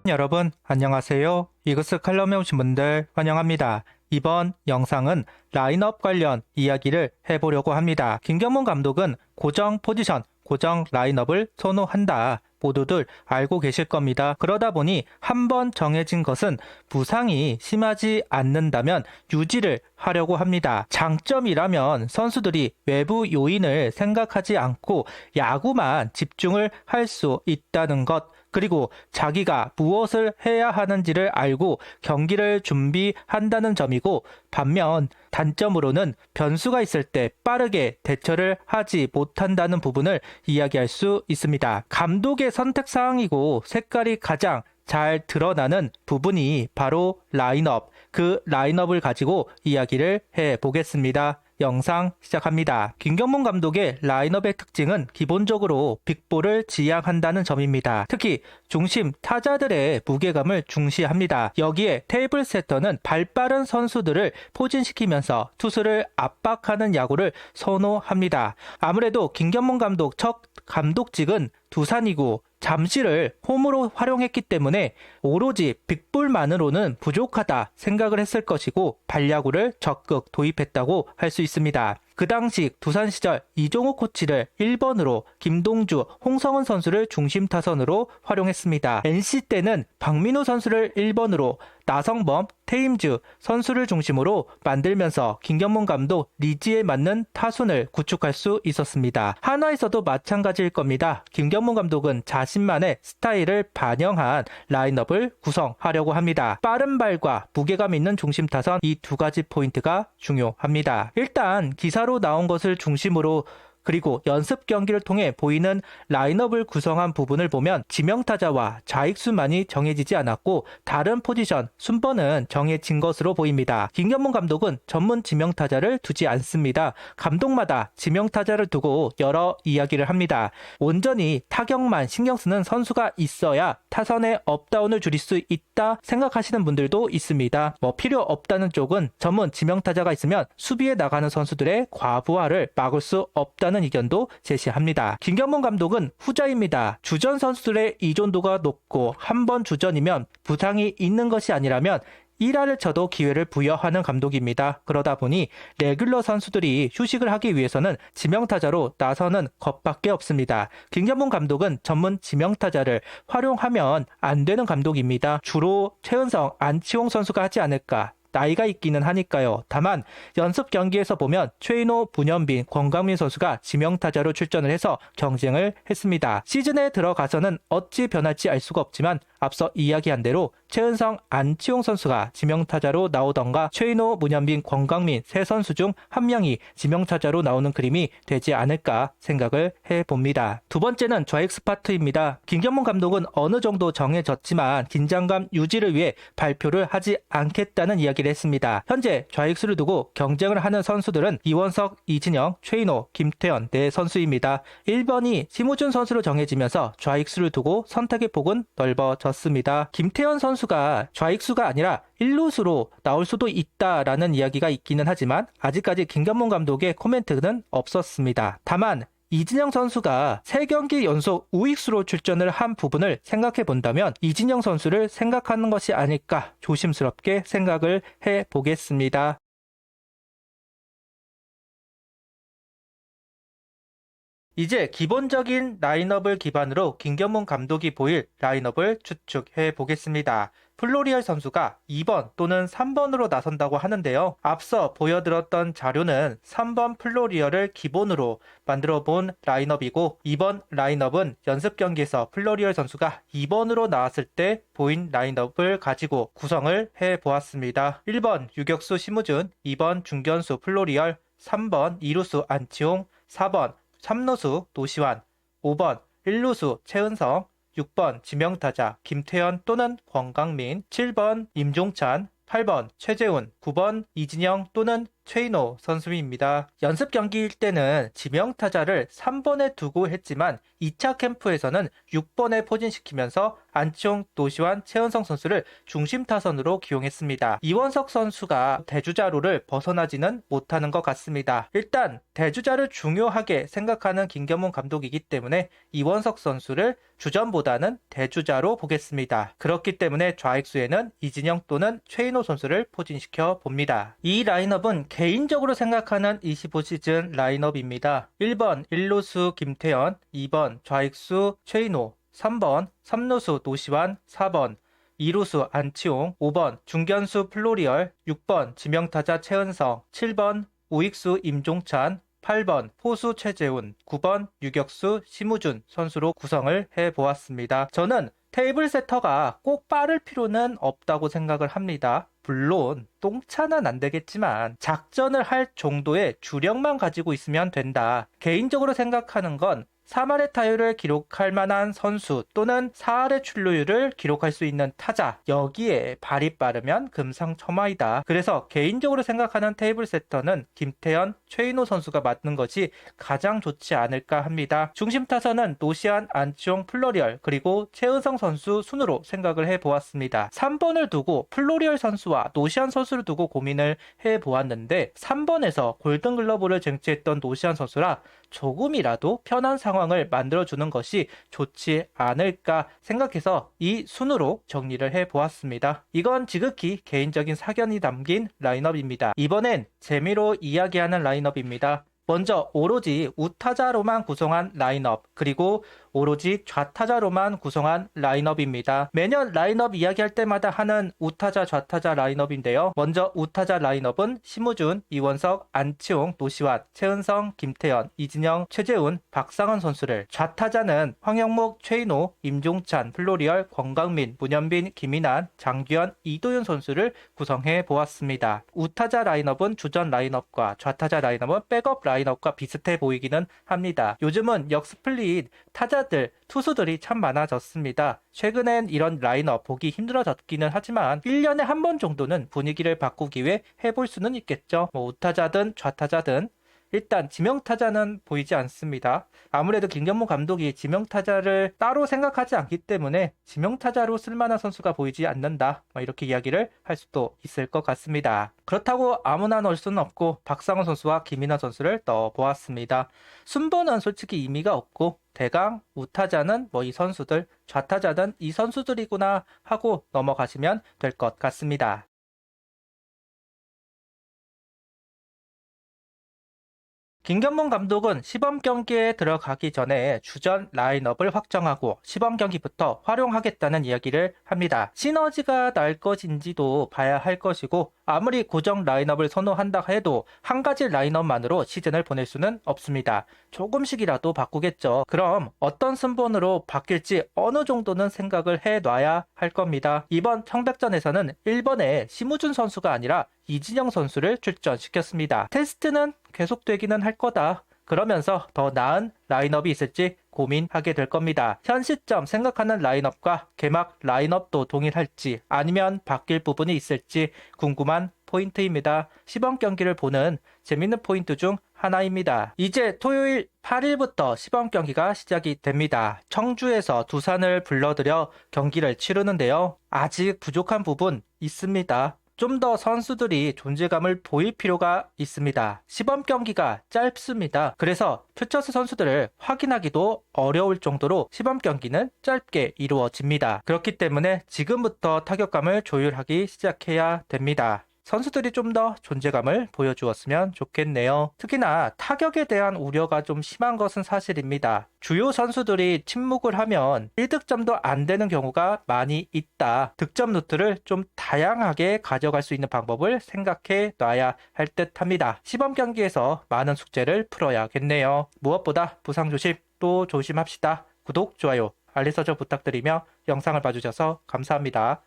여러분 안녕하세요. 이그스 칼럼에 오신 분들 환영합니다. 이번 영상은 라인업 관련 이야기를 해보려고 합니다. 김경문 감독은 고정 포지션, 고정 라인업을 선호한다. 모두들 알고 계실 겁니다. 그러다 보니 한번 정해진 것은 부상이 심하지 않는다면 유지를 하려고 합니다. 장점이라면 선수들이 외부 요인을 생각하지 않고 야구만 집중을 할 수 있다는 것, 그리고 자기가 무엇을 해야 하는지를 알고 경기를 준비한다는 점이고, 반면 단점으로는 변수가 있을 때 빠르게 대처를 하지 못한다는 부분을 이야기할 수 있습니다. 감독의 선택 사항이고 색깔이 가장 잘 드러나는 부분이 바로 라인업, 그 라인업을 가지고 이야기를 해보겠습니다. 영상 시작합니다. 김경문 감독의 라인업의 특징은 기본적으로 빅볼을 지향한다는 점입니다. 특히 중심 타자들의 무게감을 중시합니다. 여기에 테이블 세터는 발빠른 선수들을 포진시키면서 투수를 압박하는 야구를 선호합니다. 아무래도 김경문 감독 첫 감독직은 두산이고 잠실을 홈으로 활용했기 때문에 오로지 빅볼만으로는 부족하다 생각을 했을 것이고 반야구를 적극 도입했다고 할 수 있습니다. 그 당시 두산 시절 이종호 코치를 1번으로 김동주, 홍성은 선수를 중심 타선으로 활용했습니다. NC 때는 박민우 선수를 1번으로 나성범, 테임즈 선수를 중심으로 만들면서 김경문 감독 니즈에 맞는 타순을 구축할 수 있었습니다. 한화에서도 마찬가지일 겁니다. 김경문 감독은 자신만의 스타일을 반영한 라인업을 구성하려고 합니다. 빠른 발과 무게감 있는 중심 타선, 이 두 가지 포인트가 중요합니다. 일단 기사로 나온 것을 중심으로 그리고 연습 경기를 통해 보이는 라인업을 구성한 부분을 보면 지명타자와 좌익수만이 정해지지 않았고 다른 포지션, 순번은 정해진 것으로 보입니다. 김경문 감독은 전문 지명타자를 두지 않습니다. 감독마다 지명타자를 두고 여러 이야기를 합니다. 온전히 타격만 신경 쓰는 선수가 있어야 타선의 업다운을 줄일 수 있다 생각하시는 분들도 있습니다. 필요 없다는 쪽은 전문 지명타자가 있으면 수비에 나가는 선수들의 과부하를 막을 수 없다는 의견도 제시합니다. 김경문 감독은 후자입니다. 주전 선수들의 의존도가 높고 한 번 주전이면 부상이 있는 것이 아니라면 1할을 쳐도 기회를 부여하는 감독입니다. 그러다 보니 레귤러 선수들이 휴식을 하기 위해서는 지명타자로 나서는 것밖에 없습니다. 김경문 감독은 전문 지명타자를 활용하면 안 되는 감독입니다. 주로 최은성, 안치홍 선수가 하지 않을까. 나이가 있기는 하니까요. 다만 연습 경기에서 보면 최인호, 문현빈, 권강민 선수가 지명타자로 출전을 해서 경쟁을 했습니다. 시즌에 들어가서는 어찌 변할지 알 수가 없지만 앞서 이야기한 대로 최은성, 안치홍 선수가 지명타자로 나오던가 최인호, 문현빈, 권강민 세 선수 중 한 명이 지명타자로 나오는 그림이 되지 않을까 생각을 해봅니다. 두 번째는 좌익 스파트입니다. 김경문 감독은 어느 정도 정해졌지만 긴장감 유지를 위해 발표를 하지 않겠다는 이야기를 했습니다. 현재 좌익수를 두고 경쟁을 하는 선수들은 이원석, 이진영, 최인호, 김태현 네 선수입니다. 1번이 심우준 선수로 정해지면서 좌익수를 두고 선택의 폭은 넓어졌습니다. 김태현 선수가 좌익수가 아니라 1루수로 나올 수도 있다라는 이야기가 있기는 하지만 아직까지 김경문 감독의 코멘트는 없었습니다. 다만 이진영 선수가 3경기 연속 우익수로 출전을 한 부분을 생각해 본다면 이진영 선수를 생각하는 것이 아닐까 조심스럽게 생각을 해 보겠습니다. 이제 기본적인 라인업을 기반으로 김경문 감독이 보일 라인업을 추측해 보겠습니다. 플로리얼 선수가 2번 또는 3번으로 나선다고 하는데요. 앞서 보여드렸던 자료는 3번 플로리얼을 기본으로 만들어 본 라인업이고, 이번 라인업은 연습 경기에서 플로리얼 선수가 2번으로 나왔을 때 보인 라인업을 가지고 구성을 해 보았습니다. 1번 유격수 심우준, 2번 중견수 플로리얼, 3번 2루수 안치홍, 4번 3루수 노시환, 5번 1루수 최은성, 6번 지명타자 김태현 또는 권강민, 7번 임종찬, 8번 최재훈, 9번 이진영 또는 최인호 선수입니다. 연습 경기일 때는 지명타자를 3번에 두고 했지만 2차 캠프에서는 6번에 포진시키면서 안치홍, 노시환, 최은성 선수를 중심 타선으로 기용했습니다. 이원석 선수가 대주자로를 벗어나지는 못하는 것 같습니다. 일단 대주자를 중요하게 생각하는 김경문 감독이기 때문에 이원석 선수를 주전보다는 대주자로 보겠습니다. 그렇기 때문에 좌익수에는 이진영 또는 최인호 선수를 포진시켜 봅니다. 이 라인업은 개인적으로 생각하는 25시즌 라인업입니다. 1번 1루수 김태현, 2번 좌익수 최인호, 3번 3루수 노시환, 4번 2루수 안치홍, 5번 중견수 플로리얼, 6번 지명타자 최은성, 7번 우익수 임종찬, 8번 포수 최재훈, 9번 유격수 심우준 선수로 구성을 해보았습니다. 저는 테이블 세터가 꼭 빠를 필요는 없다고 생각을 합니다. 물론 똥차는 안 되겠지만 작전을 할 정도의 주력만 가지고 있으면 된다. 개인적으로 생각하는 건 3할의 타율을 기록할 만한 선수 또는 4할의 출루율을 기록할 수 있는 타자, 여기에 발이 빠르면 금상첨화이다. 그래서 개인적으로 생각하는 테이블 세터는 김태현, 최인호 선수가 맡는 것이 가장 좋지 않을까 합니다. 중심 타선은 노시안, 안치홍, 플로리얼 그리고 최은성 선수 순으로 생각을 해보았습니다. 3번을 두고 플로리얼 선수와 노시안 선수를 두고 고민을 해보았는데 3번에서 골든글러브를 쟁취했던 노시안 선수라 조금이라도 편한 상황을 만들어주는 것이 좋지 않을까 생각해서 이 순으로 정리를 해보았습니다. 이건 지극히 개인적인 사견이 담긴 라인업입니다. 이번엔 재미로 이야기하는 라인업입니다. 먼저 오로지 우타자로만 구성한 라인업, 그리고 오로지 좌타자로만 구성한 라인업입니다. 매년 라인업 이야기할 때마다 하는 우타자 좌타자 라인업인데요. 먼저 우타자 라인업은 심우준, 이원석, 안치홍, 노시환, 최은성, 김태현, 이진영, 최재훈, 박상원 선수를, 좌타자는 황영목, 최인호, 임종찬, 플로리얼, 권강민, 문현빈, 김인환, 장규현, 이도윤 선수를 구성해 보았습니다. 우타자 라인업은 주전 라인업과 좌타자 라인업은 백업 라인업과 비슷해 보이기는 합니다. 요즘은 역스플릿 타자들, 투수들이 참 많아졌습니다. 최근엔 이런 라인업 보기 힘들어졌기는 하지만 1년에 한 번 정도는 분위기를 바꾸기 위해 해볼 수는 있겠죠. 우타자든 좌타자든 일단 지명타자는 보이지 않습니다. 아무래도 김경문 감독이 지명타자를 따로 생각하지 않기 때문에 지명타자로 쓸만한 선수가 보이지 않는다, 이렇게 이야기를 할 수도 있을 것 같습니다. 그렇다고 아무나 넣을 수는 없고 박상원 선수와 김인환 선수를 넣어보았습니다. 순번은 솔직히 의미가 없고 대강 우타자는 이 선수들, 좌타자는 이 선수들이구나 하고 넘어가시면 될 것 같습니다. 김경문 감독은 시범 경기에 들어가기 전에 주전 라인업을 확정하고 시범 경기부터 활용하겠다는 이야기를 합니다. 시너지가 날 것인지도 봐야 할 것이고 아무리 고정 라인업을 선호한다 해도 한 가지 라인업만으로 시즌을 보낼 수는 없습니다. 조금씩이라도 바꾸겠죠. 그럼 어떤 순번으로 바뀔지 어느 정도는 생각을 해놔야 할 겁니다. 이번 청백전에서는 1번에 심우준 선수가 아니라 이진영 선수를 출전시켰습니다. 테스트는 계속되기는 할 거다. 그러면서 더 나은 라인업이 있을지 고민하게 될 겁니다. 현 시점 생각하는 라인업과 개막 라인업도 동일할지 아니면 바뀔 부분이 있을지 궁금한 포인트입니다. 시범 경기를 보는 재밌는 포인트 중 하나입니다. 이제 토요일 8일부터 시범 경기가 시작이 됩니다. 청주에서 두산을 불러들여 경기를 치르는데요. 아직 부족한 부분 있습니다. 좀 더 선수들이 존재감을 보일 필요가 있습니다. 시범 경기가 짧습니다. 그래서 퓨처스 선수들을 확인하기도 어려울 정도로 시범 경기는 짧게 이루어집니다. 그렇기 때문에 지금부터 타격감을 조율하기 시작해야 됩니다. 선수들이 좀 더 존재감을 보여주었으면 좋겠네요. 특히나 타격에 대한 우려가 좀 심한 것은 사실입니다. 주요 선수들이 침묵을 하면 1득점도 안 되는 경우가 많이 있다. 득점 루트를 좀 다양하게 가져갈 수 있는 방법을 생각해 놔야 할 듯 합니다. 시범 경기에서 많은 숙제를 풀어야겠네요. 무엇보다 부상 조심 또 조심합시다. 구독, 좋아요, 알림 설정 부탁드리며 영상을 봐주셔서 감사합니다.